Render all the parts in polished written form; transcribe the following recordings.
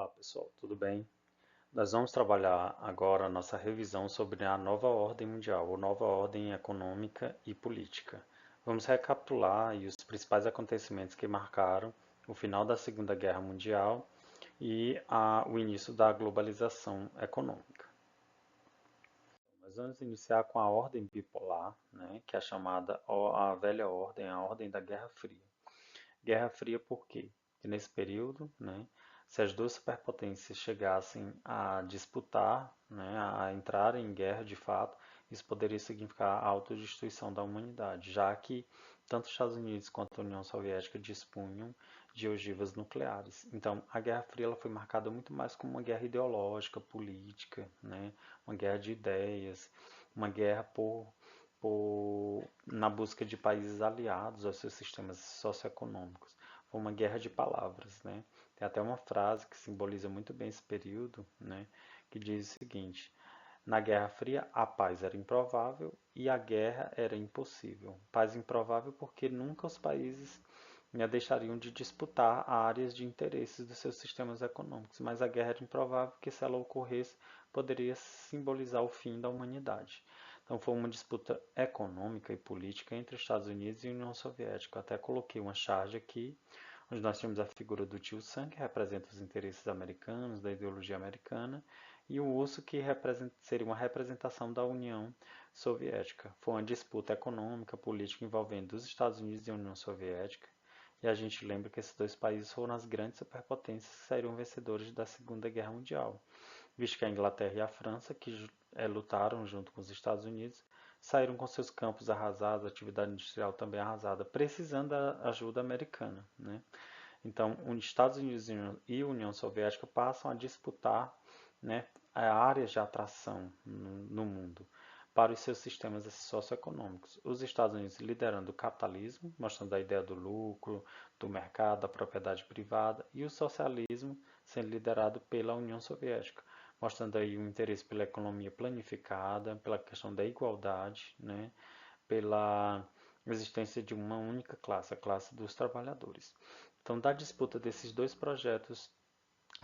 Olá pessoal, tudo bem? Nós vamos trabalhar agora a nossa revisão sobre a nova ordem mundial, ou nova ordem econômica e política. Vamos recapitular aí os principais acontecimentos que marcaram o final da Segunda Guerra Mundial e o início da globalização econômica. Nós vamos iniciar com a ordem bipolar, né, que é chamada a velha ordem, a ordem da Guerra Fria. Guerra Fria por quê? Porque nesse período, né, se as duas superpotências chegassem a disputar, né, a entrar em guerra de fato, isso poderia significar a autodestruição da humanidade, já que tanto os Estados Unidos quanto a União Soviética dispunham de ogivas nucleares. Então, a Guerra Fria ela foi marcada muito mais como uma guerra ideológica, política, né, uma guerra de ideias, uma guerra na busca de países aliados aos seus sistemas socioeconômicos. Foi uma guerra de palavras, né? Tem até uma frase que simboliza muito bem esse período, né? Que diz o seguinte: na Guerra Fria, a paz era improvável e a guerra era impossível. Paz improvável porque nunca os países deixariam de disputar áreas de interesses dos seus sistemas econômicos, mas a guerra era improvável porque se ela ocorresse, poderia simbolizar o fim da humanidade. Então foi uma disputa econômica e política entre Estados Unidos e União Soviética. Eu até coloquei uma charge aqui, onde nós temos a figura do tio Sam, que representa os interesses americanos, da ideologia americana, e o urso, que seria uma representação da União Soviética. Foi uma disputa econômica, política envolvendo os Estados Unidos e a União Soviética. E a gente lembra que esses dois países foram as grandes superpotências que saíram vencedores da Segunda Guerra Mundial, visto que a Inglaterra e a França, que lutaram junto com os Estados Unidos, saíram com seus campos arrasados, atividade industrial também arrasada, precisando da ajuda americana, né? Então, os Estados Unidos e a União Soviética passam a disputar, né, áreas de atração no mundo para os seus sistemas socioeconômicos. Os Estados Unidos liderando o capitalismo, mostrando a ideia do lucro, do mercado, da propriedade privada, e o socialismo sendo liderado pela União Soviética, mostrando aí o interesse pela economia planificada, pela questão da igualdade, né, pela existência de uma única classe, a classe dos trabalhadores. Então, da disputa desses dois projetos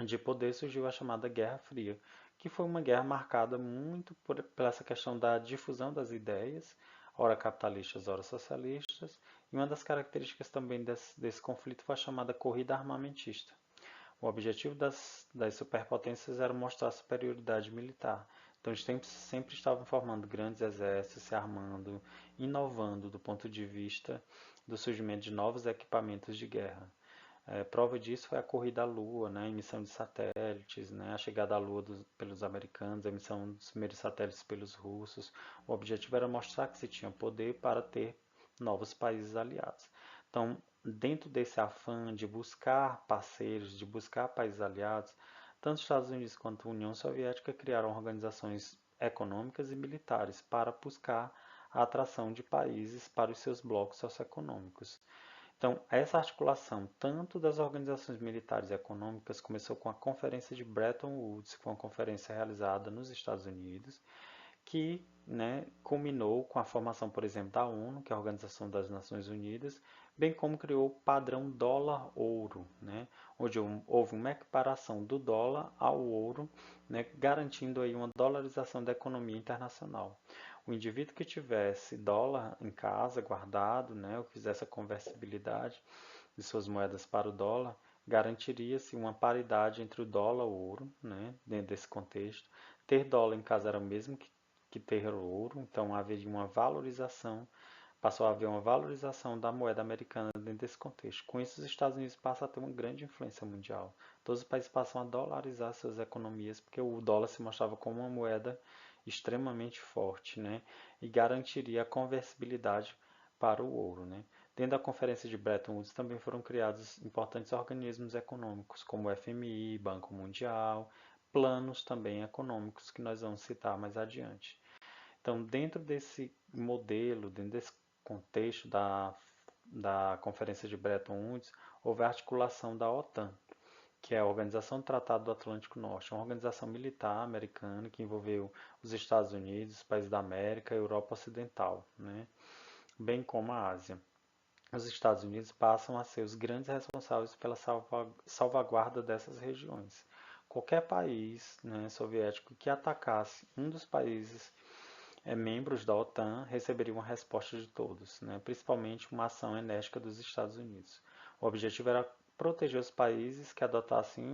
de poder surgiu a chamada Guerra Fria, que foi uma guerra marcada muito por essa questão da difusão das ideias, ora capitalistas, ora socialistas, e uma das características também desse conflito foi a chamada corrida armamentista. O objetivo das superpotências era mostrar a superioridade militar. Então, eles sempre estavam formando grandes exércitos, se armando, inovando do ponto de vista do surgimento de novos equipamentos de guerra. Prova disso foi a corrida à Lua, né, a emissão de satélites, né, a chegada à Lua pelos americanos, a emissão dos primeiros satélites pelos russos. O objetivo era mostrar que se tinha poder para ter novos países aliados. Então, dentro desse afã de buscar parceiros, de buscar países aliados, tanto os Estados Unidos quanto a União Soviética criaram organizações econômicas e militares para buscar a atração de países para os seus blocos socioeconômicos. Então, essa articulação tanto das organizações militares e econômicas começou com a Conferência de Bretton Woods, que foi uma conferência realizada nos Estados Unidos, que, né, culminou com a formação, por exemplo, da ONU, que é a Organização das Nações Unidas, bem como criou o padrão dólar-ouro, né, onde houve uma equiparação do dólar ao ouro, né, garantindo aí uma dolarização da economia internacional. O indivíduo que tivesse dólar em casa guardado, né, ou fizesse a conversibilidade de suas moedas para o dólar, garantiria-se uma paridade entre o dólar e o ouro, né, dentro desse contexto. Ter dólar em casa era o mesmo que ter ouro, então haveria uma valorização, passou a haver uma valorização da moeda americana dentro desse contexto. Com isso, os Estados Unidos passam a ter uma grande influência mundial. Todos os países passam a dolarizar suas economias, porque o dólar se mostrava como uma moeda extremamente forte, né, e garantiria a conversibilidade para o ouro, né. Dentro da Conferência de Bretton Woods também foram criados importantes organismos econômicos, como o FMI, Banco Mundial, planos também econômicos que nós vamos citar mais adiante. Então, dentro desse modelo, dentro desse contexto da Conferência de Bretton Woods, houve a articulação da OTAN, que é a Organização do Tratado do Atlântico Norte, uma organização militar americana que envolveu os Estados Unidos, os países da América e a Europa Ocidental, né, bem como a Ásia. Os Estados Unidos passam a ser os grandes responsáveis pela salvaguarda dessas regiões. qualquer país, né, soviético que atacasse um dos países membros da OTAN receberia uma resposta de todos, né, principalmente uma ação enérgica dos Estados Unidos. O objetivo era proteger os países que adotassem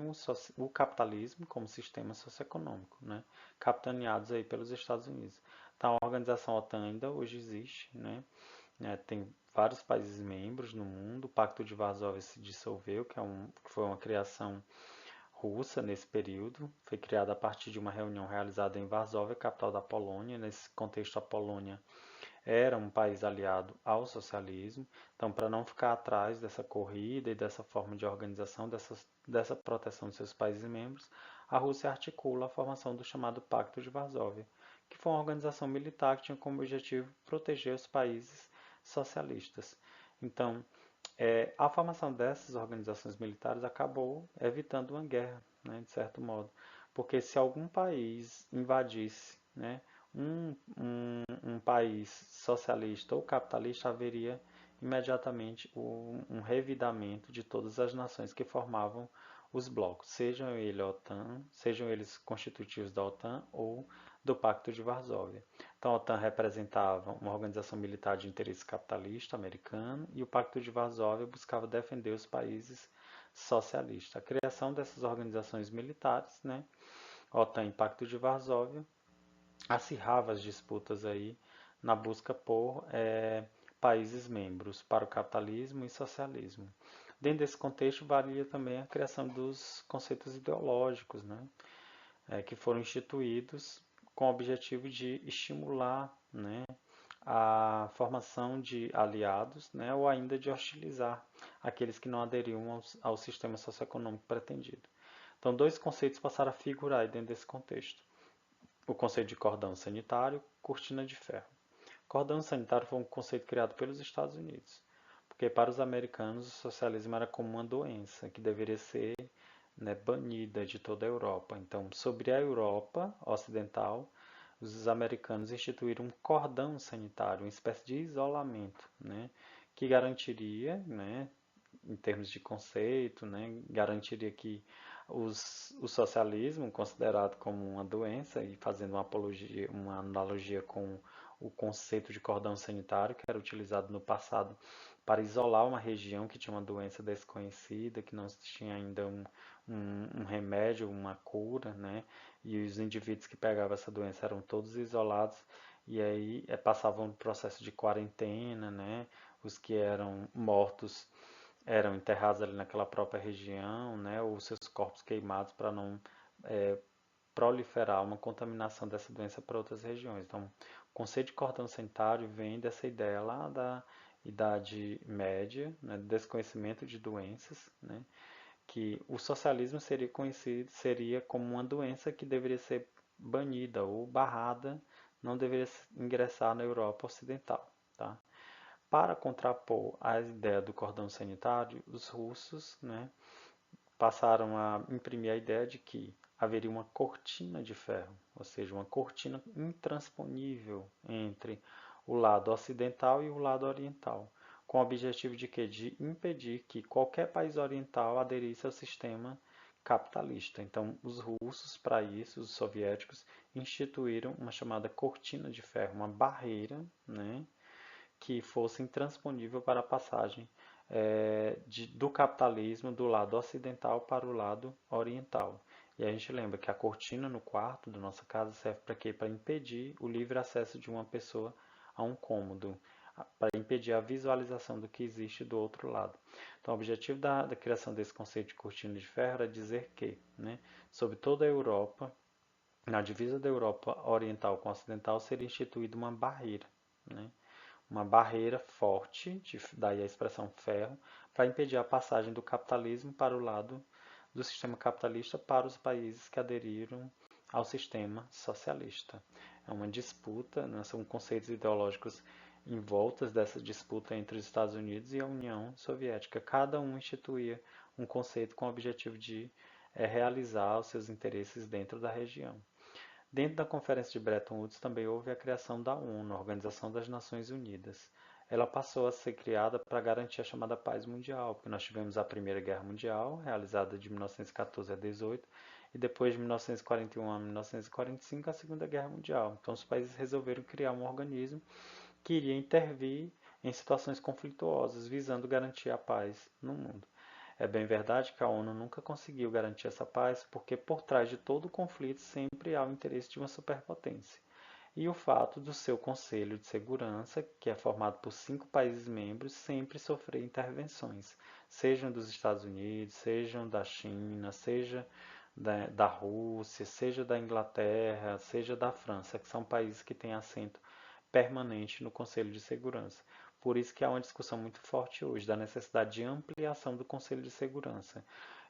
o capitalismo como sistema socioeconômico, né, capitaneados aí pelos Estados Unidos. Então, a organização OTAN ainda hoje existe, tem vários países membros no mundo. O Pacto de Varsóvia se dissolveu, que foi uma criação russa nesse período. Foi criada a partir de uma reunião realizada em Varsóvia, capital da Polônia. Nesse contexto, a Polônia era um país aliado ao socialismo. Então, para não ficar atrás dessa corrida e dessa forma de organização, dessa proteção dos seus países membros, a Rússia articula a formação do chamado Pacto de Varsóvia, que foi uma organização militar que tinha como objetivo proteger os países socialistas. Então, a formação dessas organizações militares acabou evitando uma guerra, né, de certo modo, porque se algum país invadisse, né, um país socialista ou capitalista, haveria imediatamente um revidamento de todas as nações que formavam os blocos, sejam eles constitutivos da OTAN ou do Pacto de Varsóvia. Então, a OTAN representava uma organização militar de interesse capitalista americano e o Pacto de Varsóvia buscava defender os países socialistas. A criação dessas organizações militares, né, OTAN e Pacto de Varsóvia, acirrava as disputas aí na busca por países membros para o capitalismo e socialismo. Dentro desse contexto, valia também a criação dos conceitos ideológicos, né, que foram instituídos com o objetivo de estimular, né, a formação de aliados, né, ou ainda de hostilizar aqueles que não aderiam ao sistema socioeconômico pretendido. Então, dois conceitos passaram a figurar dentro desse contexto. O conceito de cordão sanitário, cortina de ferro. Cordão sanitário foi um conceito criado pelos Estados Unidos, porque para os americanos o socialismo era como uma doença que deveria ser, né, banida de toda a Europa. Então, sobre a Europa ocidental, os americanos instituíram um cordão sanitário, uma espécie de isolamento, né, que garantiria, né, em termos de conceito, né, garantiria que o socialismo, considerado como uma doença, e fazendo uma analogia com o conceito de cordão sanitário, que era utilizado no passado para isolar uma região que tinha uma doença desconhecida, que não tinha ainda um remédio, uma cura, né? E os indivíduos que pegavam essa doença eram todos isolados e aí passavam no processo de quarentena, né? Os que eram mortos eram enterrados ali naquela própria região, né, ou seus corpos queimados para não é, proliferar uma contaminação dessa doença para outras regiões. Então, o conceito de cordão sanitário vem dessa ideia lá da Idade Média, né, desconhecimento de doenças, né, que o socialismo seria como uma doença que deveria ser banida ou barrada, não deveria ingressar na Europa Ocidental, tá? Para contrapor a ideia do cordão sanitário, os russos, né, passaram a imprimir a ideia de que haveria uma cortina de ferro, ou seja, uma cortina intransponível entre o lado ocidental e o lado oriental, com o objetivo de quê? De impedir que qualquer país oriental aderisse ao sistema capitalista. Então, os russos, para isso, os soviéticos, instituíram uma chamada cortina de ferro, uma barreira, né, que fosse intransponível para a passagem do capitalismo do lado ocidental para o lado oriental. E a gente lembra que a cortina no quarto da nossa casa serve para quê? Para impedir o livre acesso de uma pessoa a um cômodo, para impedir a visualização do que existe do outro lado. Então, o objetivo da criação desse conceito de cortina de ferro é dizer que, né, sobre toda a Europa, na divisa da Europa oriental com a ocidental, seria instituída uma barreira, né? Uma barreira forte, daí a expressão ferro, para impedir a passagem do capitalismo para o lado do sistema capitalista para os países que aderiram ao sistema socialista. É uma disputa, né, são conceitos ideológicos em voltas dessa disputa entre os Estados Unidos e a União Soviética. Cada um instituía um conceito com o objetivo de realizar os seus interesses dentro da região. Dentro da Conferência de Bretton Woods também houve a criação da ONU, a Organização das Nações Unidas. ela passou a ser criada para garantir a chamada paz mundial, porque nós tivemos a Primeira Guerra Mundial, realizada de 1914 a 18, e depois de 1941 a 1945, a Segunda Guerra Mundial. Então, os países resolveram criar um organismo que iria intervir em situações conflituosas, visando garantir a paz no mundo. É bem verdade que a ONU nunca conseguiu garantir essa paz, porque por trás de todo o conflito sempre há o interesse de uma superpotência. E o fato do seu Conselho de Segurança, que é formado por 5 países membros, sempre sofrer intervenções, sejam dos Estados Unidos, sejam da China, seja da Rússia, seja da Inglaterra, seja da França, que são países que têm assento permanente no Conselho de Segurança. Por isso que há uma discussão muito forte hoje da necessidade de ampliação do Conselho de Segurança.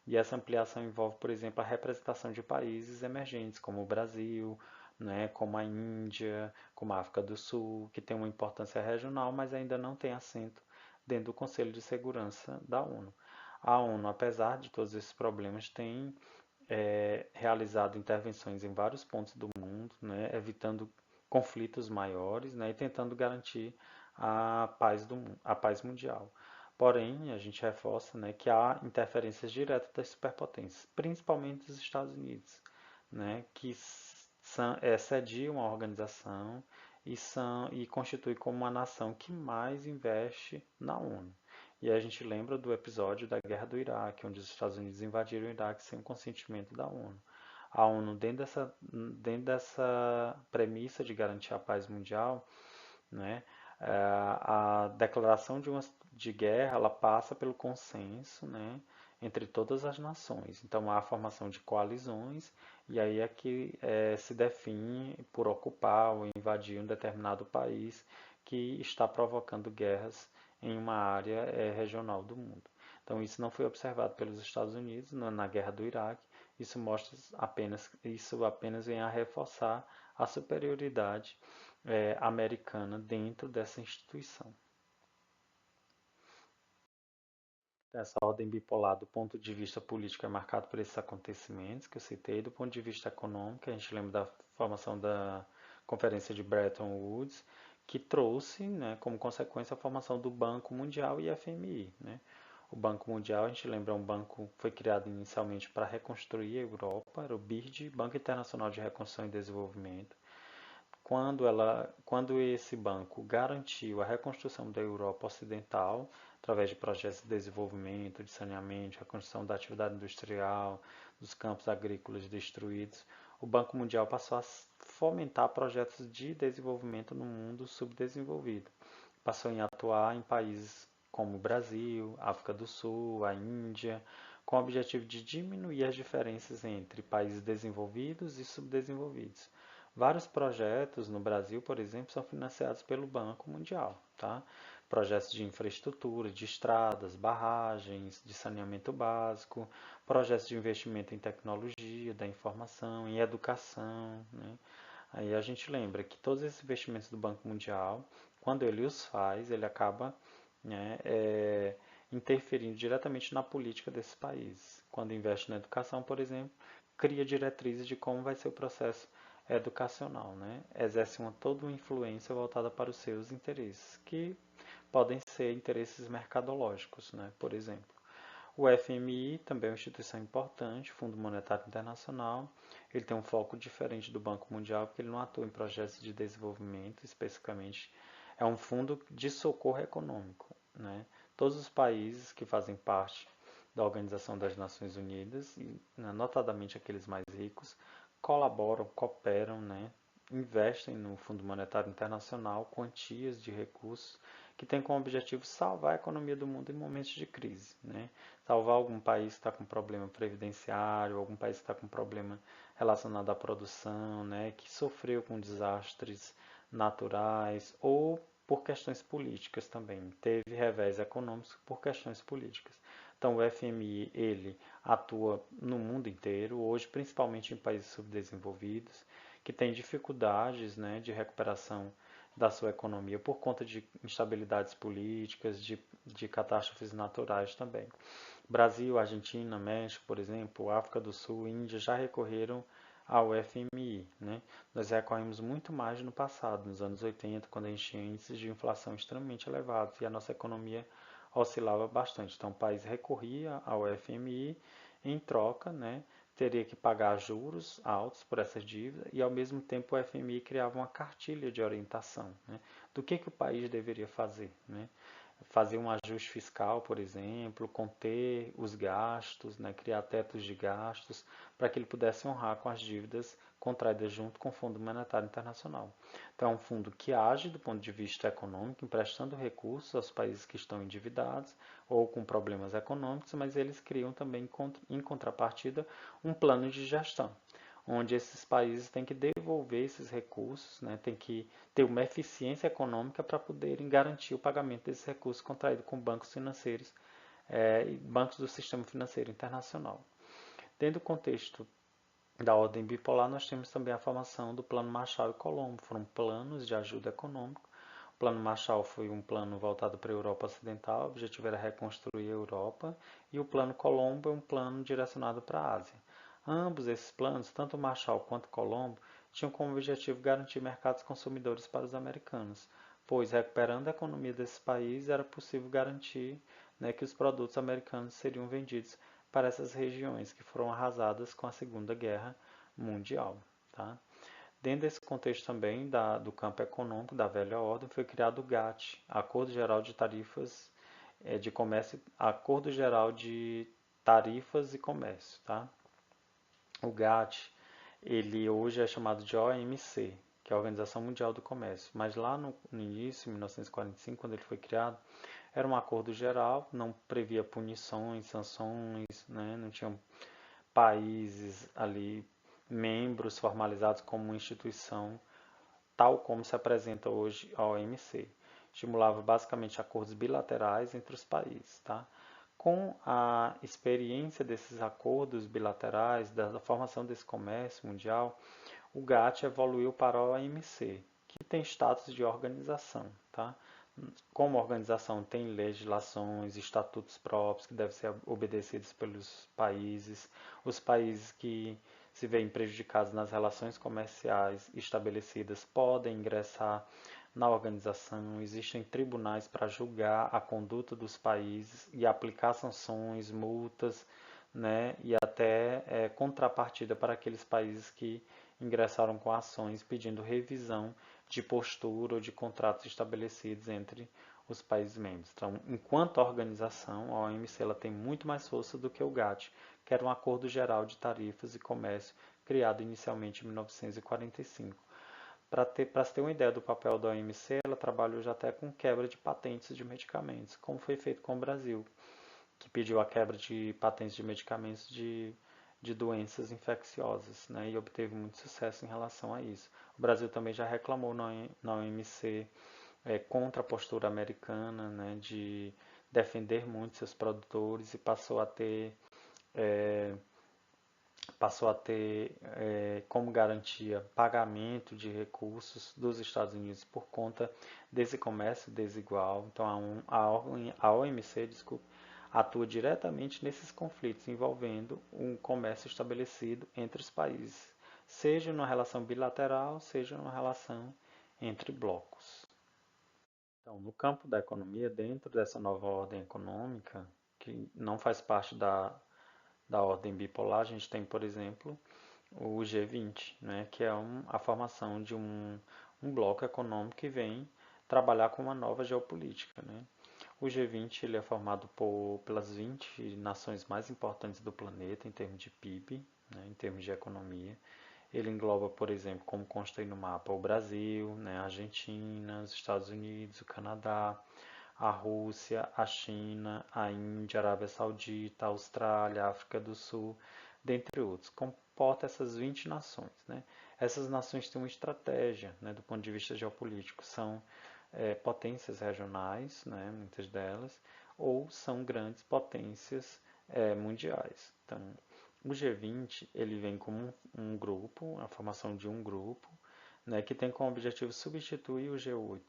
E essa ampliação envolve, por exemplo, a representação de países emergentes, como o Brasil, né, como a Índia, como a África do Sul, que tem uma importância regional, mas ainda não tem assento dentro do Conselho de Segurança da ONU. A ONU, apesar de todos esses problemas, tem realizado intervenções em vários pontos do mundo, né, evitando conflitos maiores, né, e tentando garantir a paz mundial. Porém, a gente reforça, né, que há interferências diretas das superpotências, principalmente dos Estados Unidos, né, que sediam a organização e constitui como uma nação que mais investe na ONU. E a gente lembra do episódio da Guerra do Iraque, onde os Estados Unidos invadiram o Iraque sem o consentimento da ONU. A ONU, dentro dessa premissa de garantir a paz mundial, né, a declaração de guerra ela passa pelo consenso, né, entre todas as nações. Então há a formação de coalizões e aí é que se define por ocupar ou invadir um determinado país que está provocando guerras em uma área regional do mundo. Então isso não foi observado pelos Estados Unidos na guerra do Iraque. Isso apenas vem a reforçar a superioridade americana dentro dessa instituição. Essa ordem bipolar, do ponto de vista político, é marcada por esses acontecimentos que eu citei. Do ponto de vista econômico, a gente lembra da formação da Conferência de Bretton Woods, que trouxe, né, como consequência, a formação do Banco Mundial e FMI. Né? O Banco Mundial, a gente lembra, é um banco que foi criado inicialmente para reconstruir a Europa, era o BIRD, Banco Internacional de Reconstrução e Desenvolvimento. Quando esse banco garantiu a reconstrução da Europa Ocidental, através de projetos de desenvolvimento, de saneamento, reconstrução da atividade industrial, dos campos agrícolas destruídos, o Banco Mundial passou a fomentar projetos de desenvolvimento no mundo subdesenvolvido. Passou a atuar em países como o Brasil, África do Sul, a Índia, com o objetivo de diminuir as diferenças entre países desenvolvidos e subdesenvolvidos. Vários projetos no Brasil, por exemplo, são financiados pelo Banco Mundial, tá? Projetos de infraestrutura, de estradas, barragens, de saneamento básico, projetos de investimento em tecnologia, da informação, em educação, né? Aí a gente lembra que todos esses investimentos do Banco Mundial, quando ele os faz, ele acaba, né, interferindo diretamente na política desses países. Quando investe na educação, por exemplo, cria diretrizes de como vai ser o processo educacional, né? Exerce toda uma influência voltada para os seus interesses, que podem ser interesses mercadológicos, né? Por exemplo. O FMI também é uma instituição importante, Fundo Monetário Internacional. Ele tem um foco diferente do Banco Mundial, porque ele não atua em projetos de desenvolvimento especificamente. É um fundo de socorro econômico, né? Todos os países que fazem parte da Organização das Nações Unidas, notadamente aqueles mais ricos, colaboram, cooperam, né? Investem no Fundo Monetário Internacional quantias de recursos que têm como objetivo salvar a economia do mundo em momentos de crise, né? Salvar algum país que está com problema previdenciário, algum país que está com problema relacionado à produção, né? Que sofreu com desastres naturais ou por questões políticas também. Teve revés econômicos por questões políticas. Então o FMI ele atua no mundo inteiro, hoje principalmente em países subdesenvolvidos, que têm dificuldades, né, de recuperação da sua economia por conta de instabilidades políticas, de catástrofes naturais também. Brasil, Argentina, México, por exemplo, África do Sul, Índia já recorreram ao FMI, né? Nós recorremos muito mais no passado, nos anos 80, quando a gente tinha índices de inflação extremamente elevados e a nossa economia oscilava bastante. Então, o país recorria ao FMI em troca, né? Teria que pagar juros altos por essas dívidas e, ao mesmo tempo, o FMI criava uma cartilha de orientação, né? Do que o país deveria fazer, né? Fazer um ajuste fiscal, por exemplo, conter os gastos, né, criar tetos de gastos, para que ele pudesse honrar com as dívidas contraídas junto com o Fundo Monetário Internacional. Então, é um fundo que age do ponto de vista econômico, emprestando recursos aos países que estão endividados ou com problemas econômicos, mas eles criam também, em contrapartida, um plano de gestão, onde esses países têm que devolver esses recursos, né, têm que ter uma eficiência econômica para poderem garantir o pagamento desses recursos contraídos com bancos financeiros e bancos do sistema financeiro internacional. Dentro do contexto da ordem bipolar, nós temos também a formação do Plano Marshall e Colombo, foram planos de ajuda econômica. O Plano Marshall foi um plano voltado para a Europa Ocidental, o objetivo era reconstruir a Europa, e o Plano Colombo é um plano direcionado para a Ásia. Ambos esses planos, tanto Marshall quanto Colombo, tinham como objetivo garantir mercados consumidores para os americanos, pois recuperando a economia desses países era possível garantir, né, que os produtos americanos seriam vendidos para essas regiões que foram arrasadas com a Segunda Guerra Mundial. Tá? Dentro desse contexto também do campo econômico da velha ordem foi criado o GATT, Acordo Geral de Tarifas de Comércio, Acordo Geral de Tarifas e Comércio. Tá? O GATT, ele hoje é chamado de OMC, que é a Organização Mundial do Comércio, mas lá no início, em 1945, quando ele foi criado, era um acordo geral, não previa punições, sanções, né? Não tinham países ali, membros formalizados como uma instituição, tal como se apresenta hoje a OMC. Estimulava basicamente acordos bilaterais entre os países. Tá? Com a experiência desses acordos bilaterais, da formação desse comércio mundial, o GATT evoluiu para a OMC, que tem status de organização. Tá? Como organização, tem legislações, estatutos próprios que devem ser obedecidos pelos países. Os países que se veem prejudicados nas relações comerciais estabelecidas podem ingressar na organização. Existem tribunais para julgar a conduta dos países e aplicar sanções, multas, né, e até contrapartida para aqueles países que ingressaram com ações pedindo revisão de postura ou de contratos estabelecidos entre os países membros. Então, enquanto organização, a OMC ela tem muito mais força do que o GATT, que era um acordo geral de tarifas e comércio criado inicialmente em 1945. Para se ter uma ideia do papel da OMC, ela trabalhou já até com quebra de patentes de medicamentos, como foi feito com o Brasil, que pediu a quebra de patentes de medicamentos de doenças infecciosas, né, e obteve muito sucesso em relação a isso. O Brasil também já reclamou na OMC contra a postura americana, né, de defender muito seus produtores e passou a ter como garantia pagamento de recursos dos Estados Unidos por conta desse comércio desigual. Então, a OMC, desculpe, atua diretamente nesses conflitos envolvendo um comércio estabelecido entre os países, seja numa relação bilateral, seja numa relação entre blocos. Então, no campo da economia, dentro dessa nova ordem econômica, que não faz parte da ordem bipolar, a gente tem, por exemplo, o G20, né, que é a formação de um bloco econômico que vem trabalhar com uma nova geopolítica. Né? O G20 ele é formado pelas 20 nações mais importantes do planeta em termos de PIB, né, em termos de economia. Ele engloba, por exemplo, como consta aí no mapa, o Brasil, né, a Argentina, os Estados Unidos, o Canadá, a Rússia, a China, a Índia, a Arábia Saudita, a Austrália, a África do Sul, dentre outros. Comporta essas 20 nações. Né? Essas nações têm uma estratégia, né, do ponto de vista geopolítico. São potências regionais, né, muitas delas, ou são grandes potências mundiais. Então, o G20 ele vem como um grupo, a formação de um grupo, né, que tem como objetivo substituir o G8.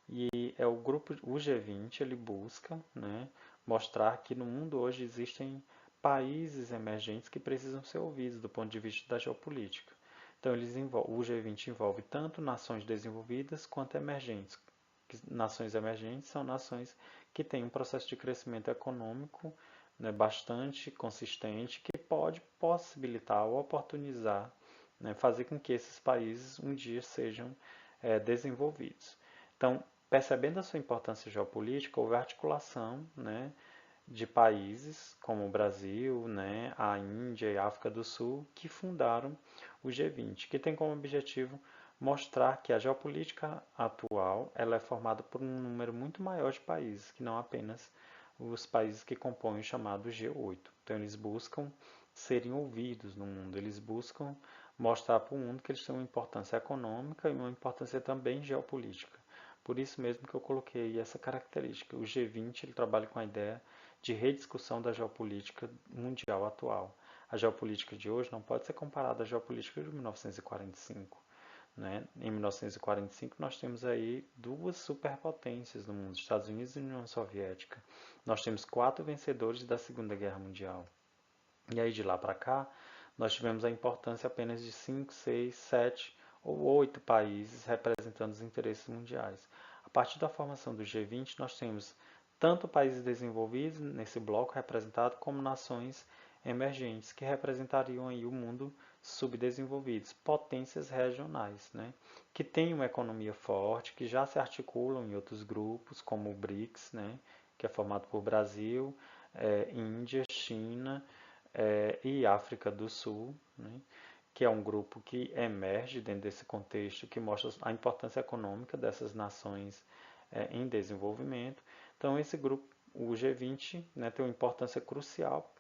E é o G20 ele busca, né, mostrar que no mundo hoje existem países emergentes que precisam ser ouvidos do ponto de vista da geopolítica. Então, o G20 envolve tanto nações desenvolvidas quanto emergentes. Nações emergentes são nações que têm um processo de crescimento econômico, né, bastante consistente, que pode possibilitar ou oportunizar, né, fazer com que esses países um dia sejam desenvolvidos. Então, percebendo a sua importância geopolítica, houve articulação, né, de países como o Brasil, né, a Índia e a África do Sul, que fundaram o G20, que tem como objetivo mostrar que a geopolítica atual ela é formada por um número muito maior de países, que não apenas os países que compõem o chamado G8. Então, eles buscam serem ouvidos no mundo, eles buscam mostrar para o mundo que eles têm uma importância econômica e uma importância também geopolítica. Por isso mesmo que eu coloquei essa característica. O G20 ele trabalha com a ideia de rediscussão da geopolítica mundial atual. A geopolítica de hoje não pode ser comparada à geopolítica de 1945. Né? Em 1945 nós temos aí duas superpotências no mundo, Estados Unidos e União Soviética. Nós temos 4 vencedores da Segunda Guerra Mundial. E aí de lá para cá nós tivemos a importância apenas de 5, 6, 7 ou 8 países representando os interesses mundiais. A partir da formação do G20 nós temos tanto países desenvolvidos nesse bloco representado como nações emergentes que representariam aí o mundo subdesenvolvidos, potências regionais, né, que têm uma economia forte, que já se articulam em outros grupos, como o BRICS, né, que é formado por Brasil, Índia, China e África do Sul, né, que é um grupo que emerge dentro desse contexto, que mostra a importância econômica dessas nações em desenvolvimento. Então, esse grupo, o G20, né, tem uma importância crucial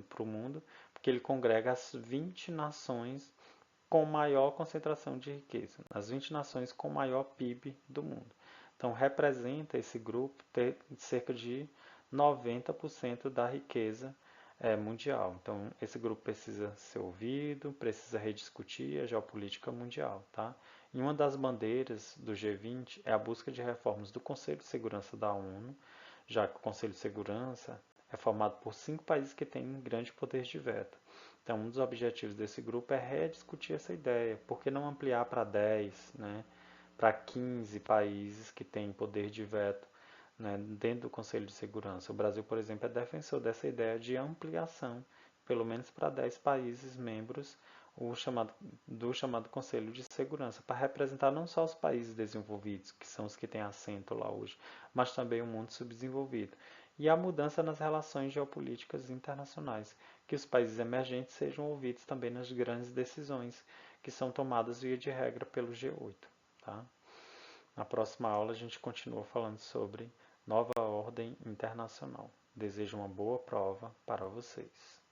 para o mundo, porque ele congrega as 20 nações com maior concentração de riqueza, as 20 nações com maior PIB do mundo. Então, representa esse grupo ter cerca de 90% da riqueza mundial. Então, esse grupo precisa ser ouvido, precisa rediscutir a geopolítica mundial. Tá? E uma das bandeiras do G20 é a busca de reformas do Conselho de Segurança da ONU, já que o Conselho de Segurança é formado por 5 países que têm grande poder de veto. Então, um dos objetivos desse grupo é rediscutir essa ideia. Por que não ampliar para 10, né, para 15 países que têm poder de veto, né, dentro do Conselho de Segurança? O Brasil, por exemplo, é defensor dessa ideia de ampliação, pelo menos para 10 países membros do chamado Conselho de Segurança, para representar não só os países desenvolvidos, que são os que têm assento lá hoje, mas também o mundo subdesenvolvido. E a mudança nas relações geopolíticas internacionais, que os países emergentes sejam ouvidos também nas grandes decisões que são tomadas via de regra pelo G8. Tá? Na próxima aula a gente continua falando sobre nova ordem internacional. Desejo uma boa prova para vocês.